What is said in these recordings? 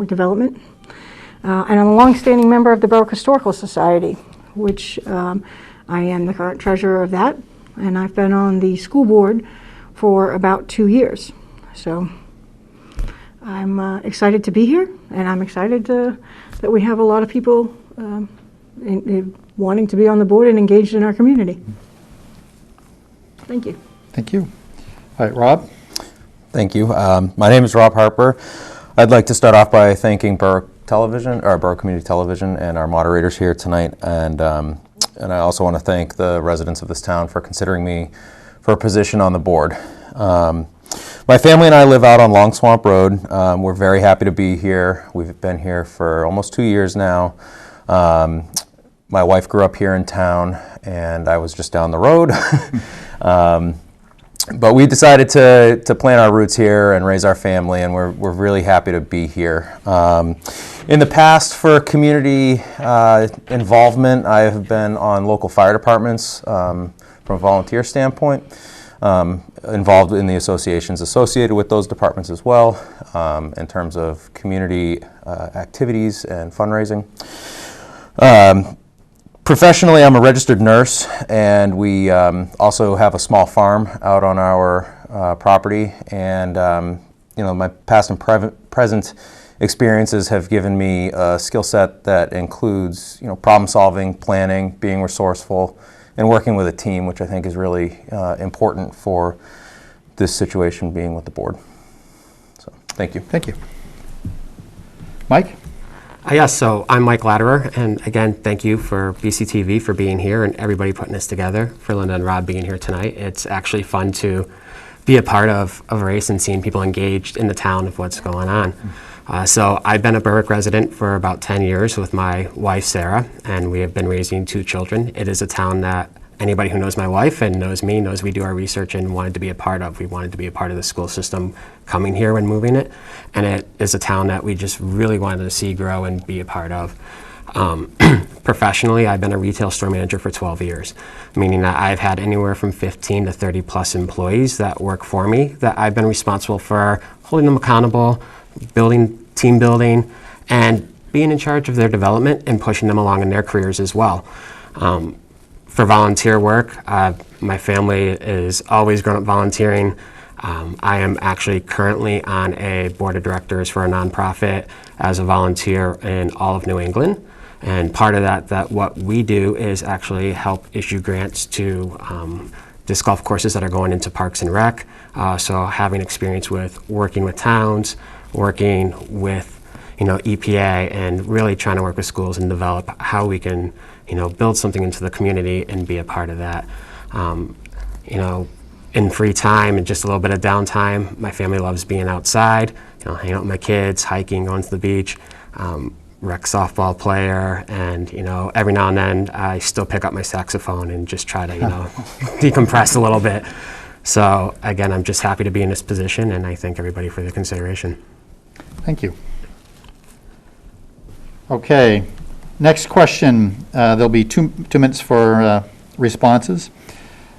Development. And I'm a long-standing member of the Berwick Historical Society, which I am the current treasurer of that, and I've been on the school board for about 2 years. So I'm excited to be here, and I'm excited that we have a lot of people wanting to be on the board and engaged in our community. Thank you. Thank you. All right, Rob. Thank you. My name is Rob Harper. I'd like to start off by thanking Berwick Television, or Berwick Community Television, and our moderators here tonight. And I also want to thank the residents of this town for considering me for a position on the board. My family and I live out on Long Swamp Road. We're very happy to be here. We've been here for almost 2 years now. My wife grew up here in town, and I was just down the road. But we decided to plant our roots here and raise our family, and we're really happy to be here. In the past, for community involvement, I have been on local fire departments from a volunteer standpoint, involved in the associations associated with those departments as well, in terms of community activities and fundraising. Professionally, I'm a registered nurse, and we also have a small farm out on our property. And my past and present experiences have given me a skill set that includes, problem solving, planning, being resourceful, and working with a team, which I think is really important for this situation being with the board. So, thank you. Thank you. Mike? Yes, so I'm Mike Latterer, and again, thank you for BCTV for being here and everybody putting this together, for Linda and Rob being here tonight. It's actually fun to be a part of a race and seeing people engaged in the town of what's going on. So I've been a Berwick resident for about 10 years with my wife, Sarah, and we have been raising 2 children. It is a town that anybody who knows my wife and knows me knows we do our research and wanted to be a part of. We wanted to be a part of the school system coming here when moving it. And it is a town that we just really wanted to see grow and be a part of. Professionally, I've been a retail store manager for 12 years, meaning that I've had anywhere from 15 to 30 plus employees that work for me that I've been responsible for holding them accountable, team building, and being in charge of their development and pushing them along in their careers as well. For volunteer work, my family is always grown up volunteering. I am actually currently on a board of directors for a nonprofit as a volunteer in all of New England. And part of that what we do is actually help issue grants to disc golf courses that are going into Parks and Rec. So having experience with working with towns, working with EPA, and really trying to work with schools and develop how we can build something into the community and be a part of that. In free time and just a little bit of downtime, my family loves being outside, hanging out with my kids, hiking, going to the beach, rec softball player, and every now and then I still pick up my saxophone and just try to decompress a little bit. So again, I'm just happy to be in this position, and I thank everybody for the consideration. Thank you. Okay, next question. There'll be two minutes for responses.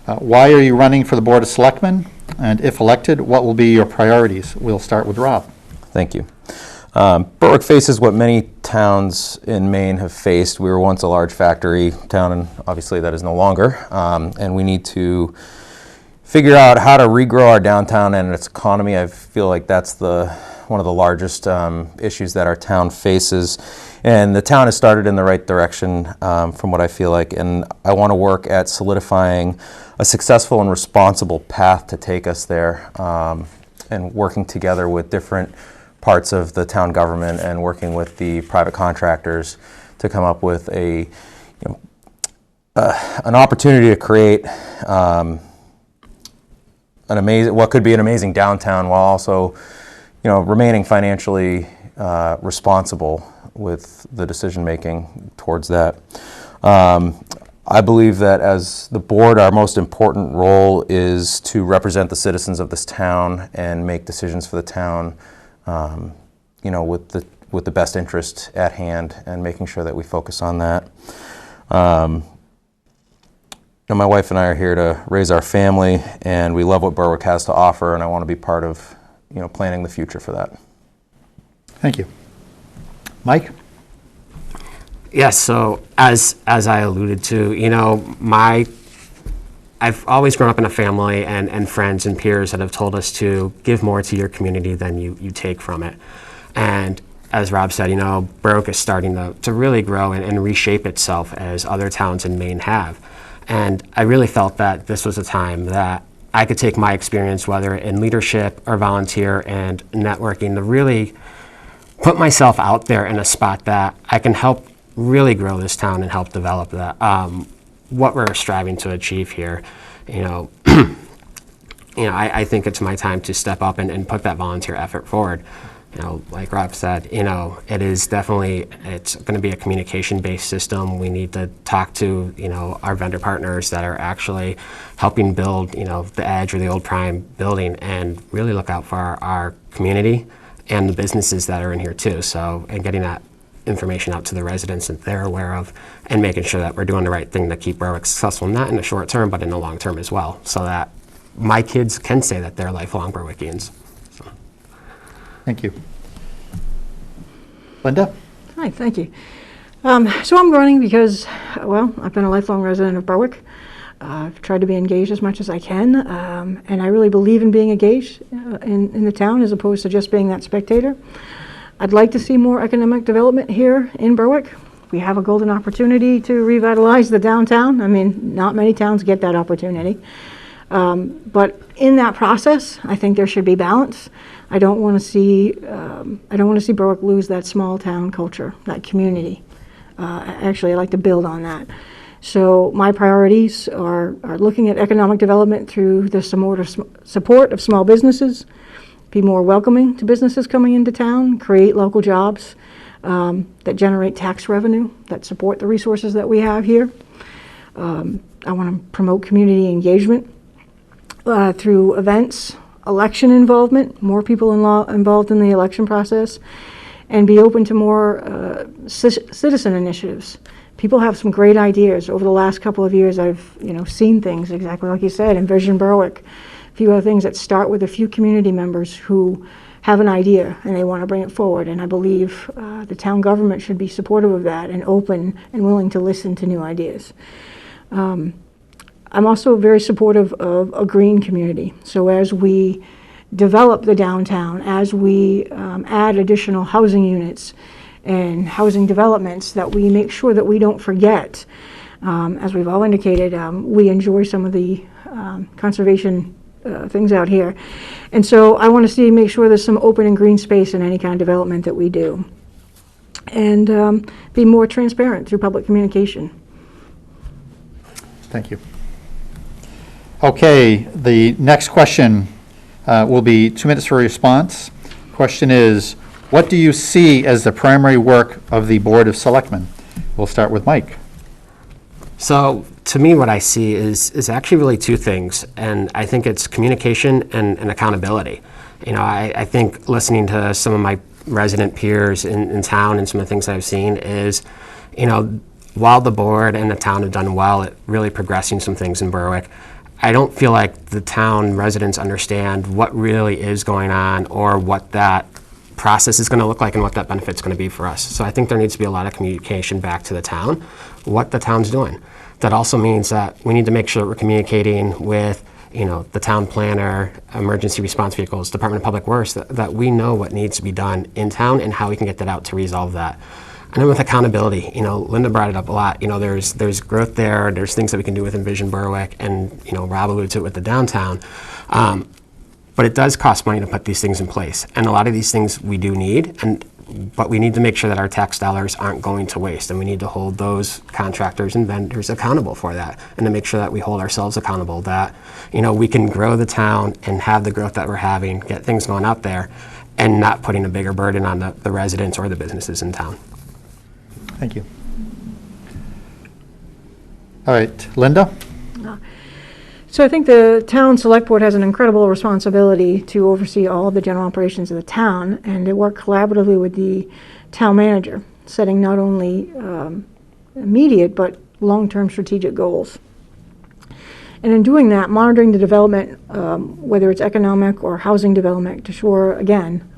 Why are you running for the Board of Selectmen? And if elected, what will be your priorities? We'll start with Rob. Thank you. Berwick faces what many towns in Maine have faced. We were once a large factory town, and obviously that is no longer. And we need to figure out how to regrow our downtown and its economy. I feel like that's one of the largest issues that our town faces. And the town has started in the right direction from what I feel like. And I want to work at solidifying a successful and responsible path to take us there, and working together with different parts of the town government and working with the private contractors to come up with an opportunity to create what could be an amazing downtown while also remaining financially responsible with the decision making towards that. I believe that as the board, our most important role is to represent the citizens of this town and make decisions for the town, with the best interest at hand, and making sure that we focus on that. My wife and I are here to raise our family, and we love what Berwick has to offer, and I want to be part of, planning the future for that. Thank you. Mike? Yes, so as I alluded to, I've always grown up in a family and friends and peers that have told us to give more to your community than you take from it. And as Rob said, Berwick is starting to really grow and reshape itself as other towns in Maine have. And I really felt that this was a time that I could take my experience, whether in leadership or volunteer and networking, to really put myself out there in a spot that I can help really grow this town and help develop that. What we're striving to achieve here, I think it's my time to step up and put that volunteer effort forward. Like Rob said, it is definitely, it's going to be a communication-based system. We need to talk to, our vendor partners that are actually helping build, the Edge or the Old Prime building, and really look out for our community and the businesses that are in here too. So, and getting that information out to the residents that they're aware of, and making sure that we're doing the right thing to keep Berwick successful, not in the short term, but in the long term as well, so that my kids can say that they're lifelong Berwickians. Thank you. Linda? Hi, thank you. So I'm running because, well, I've been a lifelong resident of Berwick. I've tried to be engaged as much as I can, and I really believe in being engaged in the town as opposed to just being that spectator. I'd like to see more economic development here in Berwick. We have a golden opportunity to revitalize the downtown. I mean, not many towns get that opportunity. But in that process, I think there should be balance. I don't want to see Berwick lose that small town culture, that community. Actually, I'd like to build on that. So my priorities are looking at economic development through the support of small businesses, be more welcoming to businesses coming into town, create local jobs that generate tax revenue, that support the resources that we have here. I want to promote community engagement through events, election involvement, more people involved in the election process, and be open to more citizen initiatives. People have some great ideas. Over the last couple of years, I've seen things exactly like you said, Envision Berwick, a few other things that start with a few community members who have an idea and they want to bring it forward. And I believe the town government should be supportive of that and open and willing to listen to new ideas. I'm also very supportive of a green community. So as we develop the downtown, as we add additional housing units and housing developments, that we make sure that we don't forget, as we've all indicated, we enjoy some of the conservation things out here. And so I want to make sure there's some open and green space in any kind of development that we do. And be more transparent through public communication. Thank you. Okay, the next question will be 2 minutes for a response. Question is, what do you see as the primary work of the Board of Selectmen? We'll start with Mike. So to me, what I see is actually really two things, and I think it's communication and accountability. I think listening to some of my resident peers in town and some of the things I've seen is, while the board and the town have done well at really progressing some things in Berwick, I don't feel like the town residents understand what really is going on or what that process is going to look like and what that benefit's going to be for us. So I think there needs to be a lot of communication back to the town, what the town's doing. That also means that we need to make sure that we're communicating with the town planner, emergency response vehicles, Department of Public Works, that we know what needs to be done in town and how we can get that out to resolve that. And then with accountability, Linda brought it up a lot. There's growth there. There's things that we can do with Envision Berwick, and Rob alluded to it with the downtown. But it does cost money to put these things in place, and a lot of these things we do need, but we need to make sure that our tax dollars aren't going to waste, and we need to hold those contractors and vendors accountable for that, and to make sure that we hold ourselves accountable. That we can grow the town and have the growth that we're having, get things going out there, and not putting a bigger burden on the residents or the businesses in town. Thank you. All right, Linda? So I think the town select board has an incredible responsibility to oversee all of the general operations of the town and to work collaboratively with the town manager, setting not only immediate but long-term strategic goals. And in doing that, monitoring the development, whether it's economic or housing development, to ensure, again,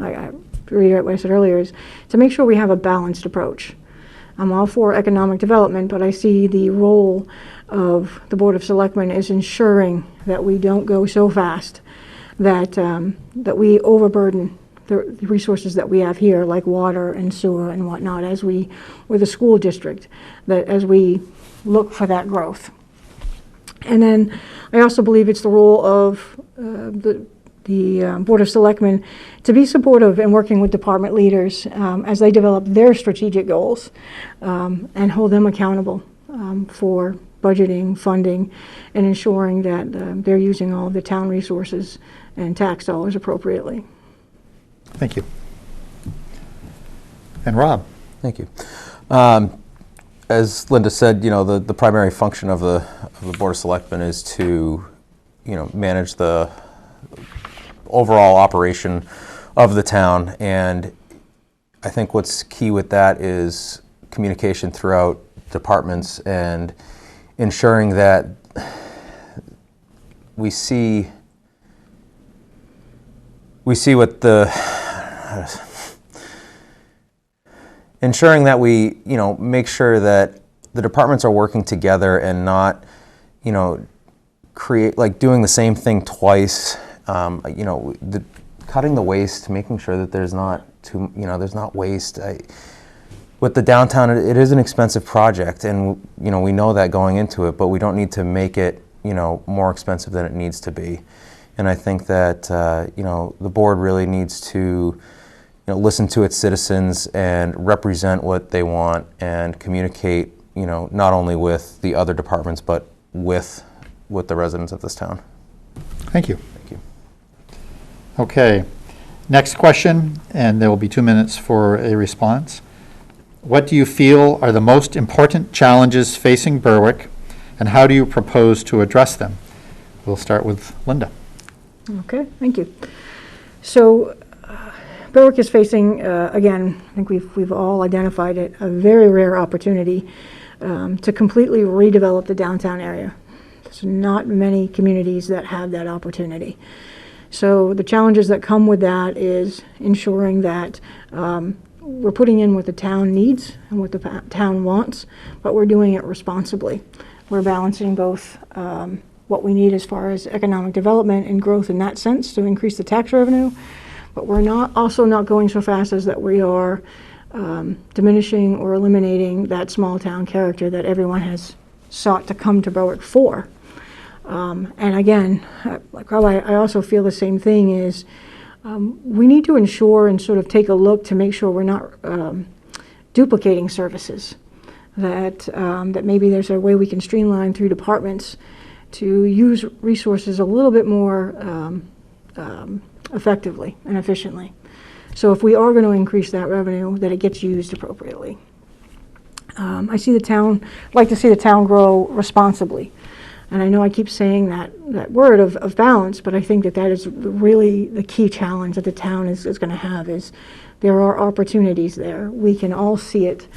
to reiterate what I said earlier, is to make sure we have a balanced approach. I'm all for economic development, but I see the role of the Board of Selectmen is ensuring that we don't go so fast that that we overburden the resources that we have here, like water and sewer and whatnot, as we, with the school district, that as we look for that growth. And then I also believe it's the role of the Board of Selectmen to be supportive and working with department leaders as they develop their strategic goals and hold them accountable for budgeting, funding, and ensuring that they're using all of the town resources and tax dollars appropriately. Thank you. And Rob? Thank you. As Linda said, the primary function of the Board of Selectmen is to, manage the overall operation of the town, and I think what's key with that is communication throughout departments and ensuring that we see what ensuring that we, make sure that the departments are working together and not, doing the same thing twice. Cutting the waste, making sure that there's not there's not waste. With the downtown, it is an expensive project, and we know that going into it, but we don't need to make it more expensive than it needs to be. And I think that the board really needs to listen to its citizens and represent what they want and communicate not only with the other departments but with the residents of this town. Thank you. Thank you. Okay, next question, and there will be 2 minutes for a response. What do you feel are the most important challenges facing Berwick, and how do you propose to address them? We'll start with Linda. Okay, thank you. So Berwick is facing, again, I think we've all identified it, a very rare opportunity to completely redevelop the downtown area. There's not many communities that have that opportunity. So the challenges that come with that is ensuring that we're putting in what the town needs and what the town wants, but we're doing it responsibly. We're balancing both what we need as far as economic development and growth in that sense to increase the tax revenue, but we're also not going so fast as that we are diminishing or eliminating that small town character that everyone has sought to come to Berwick for. And again, like Rob, I also feel the same thing is we need to ensure and sort of take a look to make sure we're not duplicating services, that maybe there's a way we can streamline through departments to use resources a little bit more effectively and efficiently. So if we are going to increase that revenue, that it gets used appropriately. I like to see the town grow responsibly. And I know I keep saying that word of balance, but I think that is really the key challenge that the town is going to have is there are opportunities there. We can all see it,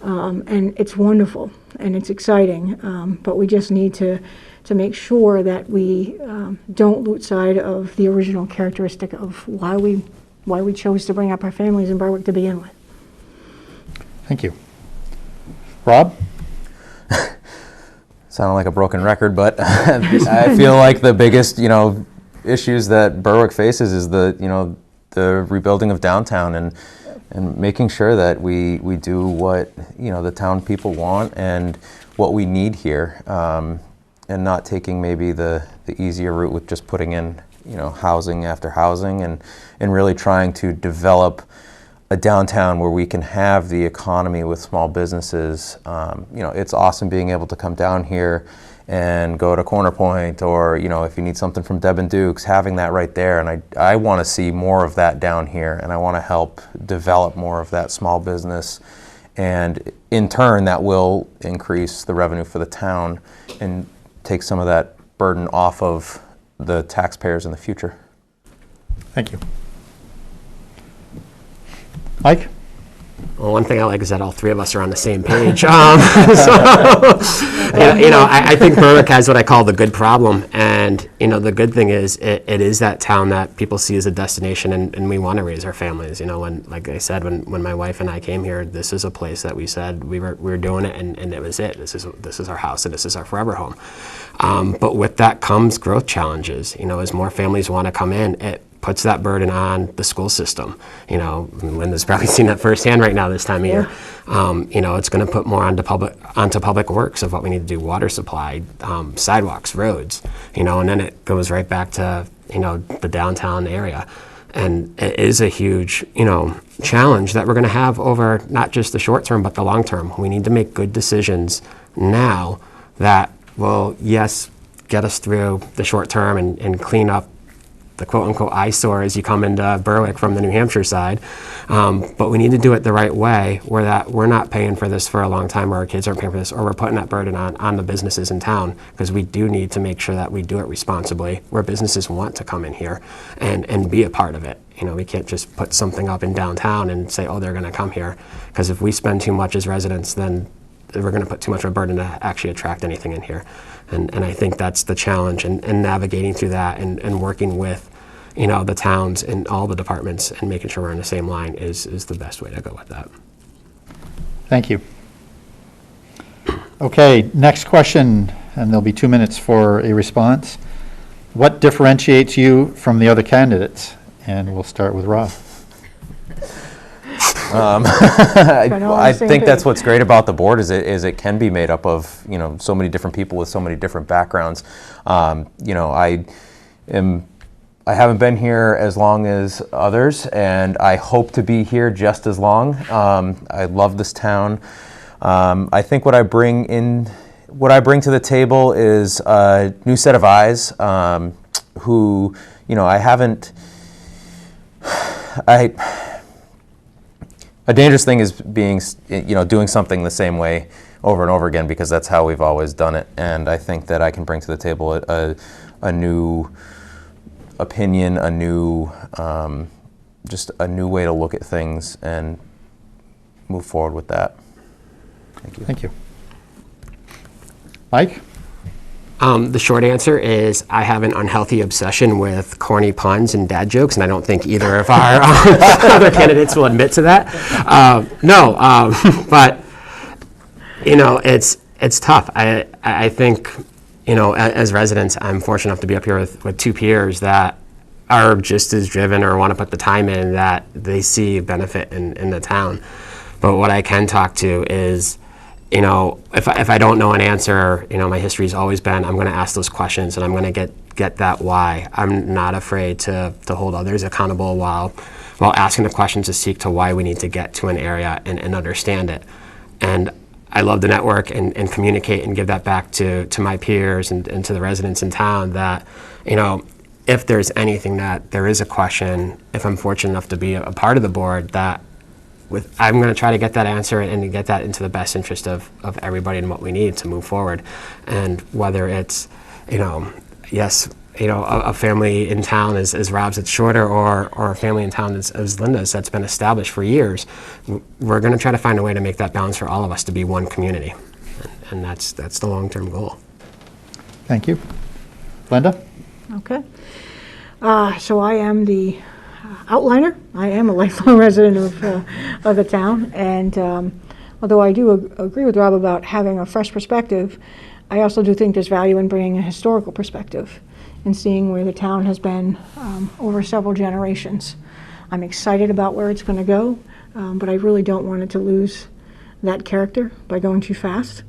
and it's wonderful and it's exciting, but we just need to make sure that we don't lose sight of the original characteristic of why we chose to bring up our families in Berwick to begin with. Thank you. Rob? Sounding like a broken record, but I feel like the biggest, issues that Berwick faces is the rebuilding of downtown and making sure that we do what, the town people want and what we need here, and not taking maybe the easier route with just putting in, housing after housing and really trying to develop a downtown where we can have the economy with small businesses. It's awesome being able to come down here and go to Corner Point, or if you need something from Deb and Duke's, having that right there. And I want to see more of that down here, and I want to help develop more of that small business. And in turn, that will increase the revenue for the town and take some of that burden off of the taxpayers in the future. Thank you. Mike? Well, one thing I like is that all three of us are on the same page. I think Berwick has what I call the good problem. And, the good thing is it is that town that people see as a destination, and we want to raise our families. Like I said, when my wife and I came here, this is a place that we said we were doing it, and it was it. This is our house, and this is our forever home. But with that comes growth challenges. As more families want to come in, it puts that burden on the school system. Linda's probably seen that firsthand right now this time of year. It's going to put more onto public works of what we need to do: water supply, sidewalks, roads. And then it goes right back to the downtown area. And it is a huge challenge that we're going to have over not just the short term but the long term. We need to make good decisions now that will, yes, get us through the short term and clean up the quote-unquote eyesore as you come into Berwick from the New Hampshire side. But we need to do it the right way, where that we're not paying for this for a long time, or our kids aren't paying for this, or we're putting that burden on the businesses in town, because we do need to make sure that we do it responsibly, where businesses want to come in here and be a part of it. We can't just put something up in downtown and say, oh, they're going to come here, because if we spend too much as residents, then we're going to put too much of a burden to actually attract anything in here. And I think that's the challenge, and navigating through that and working with the towns and all the departments and making sure we're on the same line is the best way to go with that. Thank you. Okay, next question, and there'll be 2 minutes for a response. What differentiates you from the other candidates? And we'll start with Rob. I think that's what's great about the board is it can be made up of so many different people with so many different backgrounds. I haven't been here as long as others, and I hope to be here just as long. I love this town. I think what I bring to the table is a new set of eyes who a dangerous thing is doing something the same way over and over again, because that's how we've always done it. And I think that I can bring to the table a new opinion, just a new way to look at things and move forward with that. Thank you. Thank you. Mike? The short answer is I have an unhealthy obsession with corny puns and dad jokes, and I don't think either of our other candidates will admit to that. But it's tough. I think as residents, I'm fortunate enough to be up here with two peers that are just as driven or want to put the time in, that they see benefit in the town. But what I can talk to is, if I don't know an answer, my history's always been, I'm going to ask those questions and I'm going to get that why. I'm not afraid to hold others accountable while asking the questions to seek to why we need to get to an area and understand it. And I love to network and communicate and give that back to my peers and to the residents in town, that, if there's anything that there is a question, if I'm fortunate enough to be a part of the board, that I'm going to try to get that answer and get that into the best interest of everybody and what we need to move forward. And whether it's, a family in town as Rob's that's shorter, or a family in town as Linda's that's been established for years, we're going to try to find a way to make that balance for all of us to be one community. And that's the long-term goal. Thank you. Linda? Okay. So I am the outliner. I am a lifelong resident of the town, and although I do agree with Rob about having a fresh perspective, I also do think there's value in bringing a historical perspective and seeing where the town has been over several generations. I'm excited about where it's going to go, but I really don't want it to lose that character by going too fast.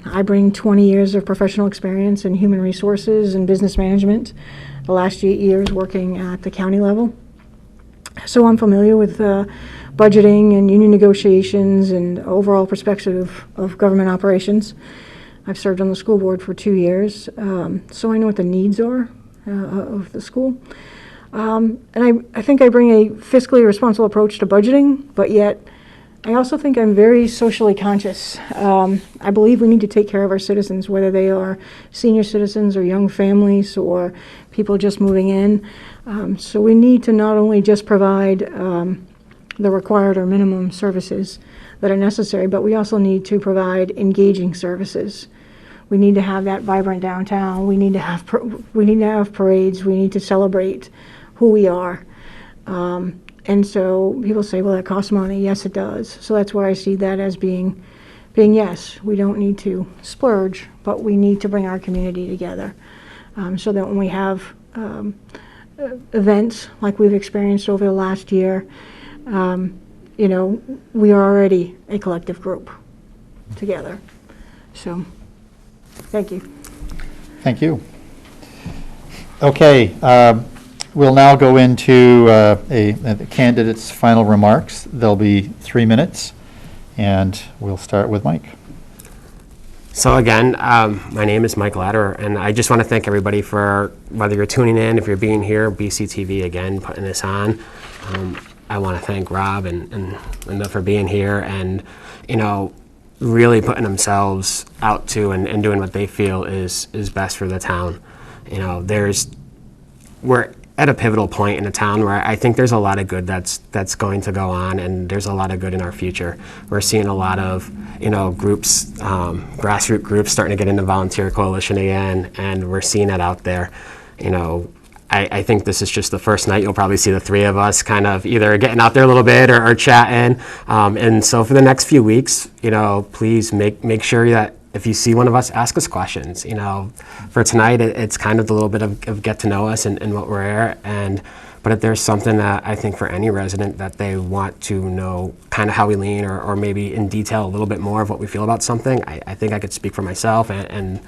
I bring 20 years of professional experience in human resources and business management, the last 8 years working at the county level. So I'm familiar with budgeting and union negotiations and overall perspective of government operations. I've served on the school board for 2 years, so I know what the needs are of the school. And I think I bring a fiscally responsible approach to budgeting, but yet I also think I'm very socially conscious. I believe we need to take care of our citizens, whether they are senior citizens or young families or people just moving in. So we need to not only just provide the required or minimum services that are necessary, but we also need to provide engaging services. We need to have that vibrant downtown. We need to have parades. We need to celebrate who we are. And so people say, well, that costs money. Yes, it does. So that's where I see that as being yes, we don't need to splurge, but we need to bring our community together, so that when we have events like we've experienced over the last year, you know, we are already a collective group together. So, thank you. Thank you. Okay, we'll now go into the candidates' final remarks. There'll be 3 minutes, and we'll start with Mike. So again, my name is Mike Latterer, and I just want to thank everybody for, whether you're tuning in, if you're being here, BCTV again, putting this on. I want to thank Rob and Linda for being here and, you know, really putting themselves out to and doing what they feel is best for the town. You know, we're at a pivotal point in the town where I think there's a lot of good that's going to go on, and there's a lot of good in our future. We're seeing a lot of, you know, groups, grassroots groups starting to get into volunteer coalition again, and we're seeing it out there. You know, I think this is just the first night. You'll probably see the three of us kind of either getting out there a little bit or chatting. And so for the next few weeks, you know, please make sure that if you see one of us, ask us questions. You know, for tonight, it's kind of a little bit of get to know us and what we're at. But if there's something that I think for any resident that they want to know kind of how we lean or maybe in detail a little bit more of what we feel about something, I think I could speak for myself and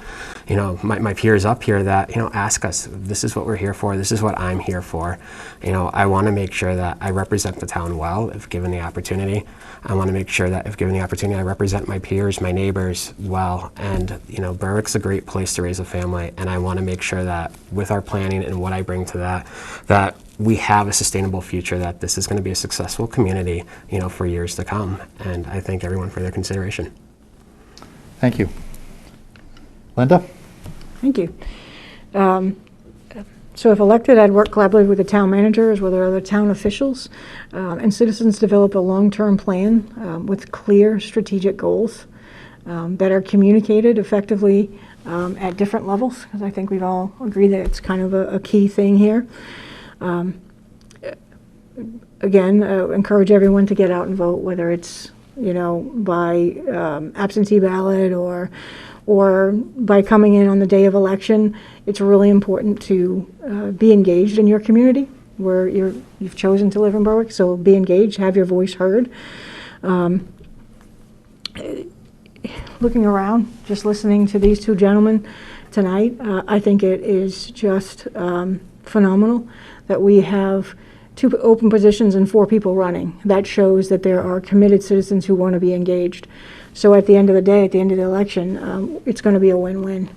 you know, my peers up here that, you know, ask us. This is what we're here for. This is what I'm here for. You know, I want to make sure that I represent the town well if given the opportunity. I want to make sure that if given the opportunity, I represent my peers, my neighbors well. And, you know, Berwick's a great place to raise a family. And I want to make sure that with our planning and what I bring to that we have a sustainable future, that this is going to be a successful community, you know, for years to come. And I thank everyone for their consideration. Thank you. Linda? Thank you. So if elected, I'd work collaboratively with the town manager as well as other town officials and citizens, develop a long-term plan with clear strategic goals that are communicated effectively at different levels, because I think we've all agreed that it's kind of a key thing here. Again, encourage everyone to get out and vote, whether it's, you know, by absentee ballot or by coming in on the day of election. It's really important to be engaged in your community where you've chosen to live in Berwick, so be engaged, have your voice heard. Looking around, just listening to these two gentlemen tonight, I think it is just phenomenal that we have 2 open positions and 4 people running. That shows that there are committed citizens who want to be engaged. So at the end of the day, at the end of the election, it's going to be a win-win,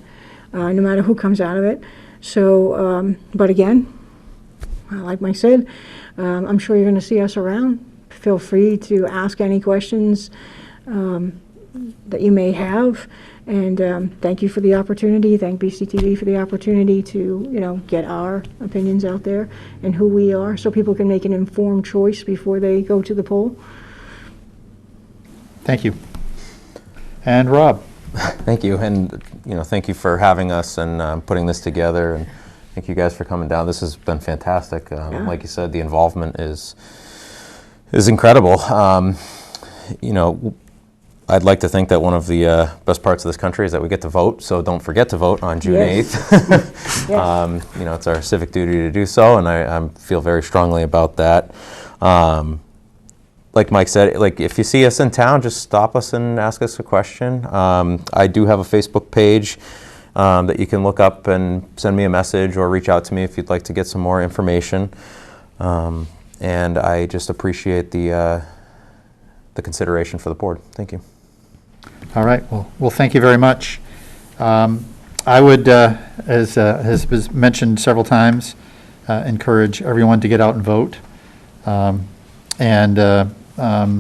no matter who comes out of it. So, but again, like Mike said, I'm sure you're going to see us around. Feel free to ask any questions that you may have. And thank you for the opportunity. Thank BCTV for the opportunity to, you know, get our opinions out there and who we are, so people can make an informed choice before they go to the poll. Thank you. And Rob? Thank you, and you know, thank you for having us and putting this together, and thank you guys for coming down. This has been fantastic. Like you said, the involvement is incredible. You know, I'd like to think that one of the best parts of this country is that we get to vote, so don't forget to vote on June 8th. Yes. You know, it's our civic duty to do so, and I feel very strongly about that. Like Mike said, like if you see us in town, just stop us and ask us a question. I do have a Facebook page that you can look up and send me a message or reach out to me if you'd like to get some more information. And I just appreciate the consideration for the board. Thank you. All right. Well, thank you very much. I would, as has been mentioned several times, encourage everyone to get out and vote.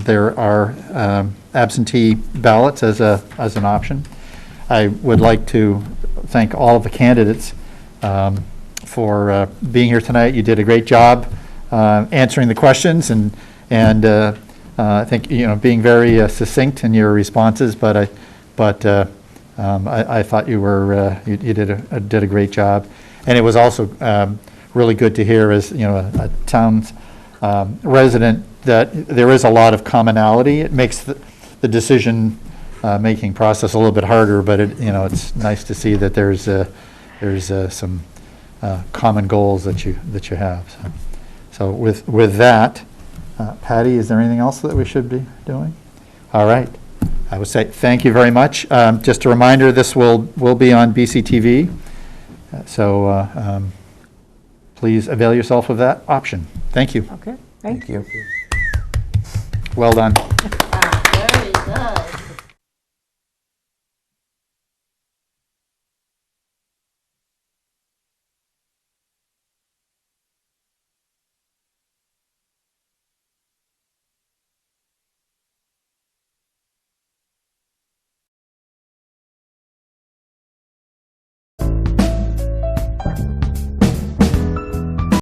There are absentee ballots as an option. I would like to thank all of the candidates for being here tonight. You did a great job answering the questions and and I think, you know, being very succinct in your responses, but I thought you were, you did a great job. And it was also really good to hear, as, you know, a town's resident, that there is a lot of commonality. It makes the decision making process a little bit harder, but it, you know, it's nice to see that there's some common goals that you have. So with that, Patty, is there anything else that we should be doing? All right. I would say thank you very much. Just a reminder, this will be on BCTV, so please avail yourself of that option. Thank you. Okay, Thank you. Well done.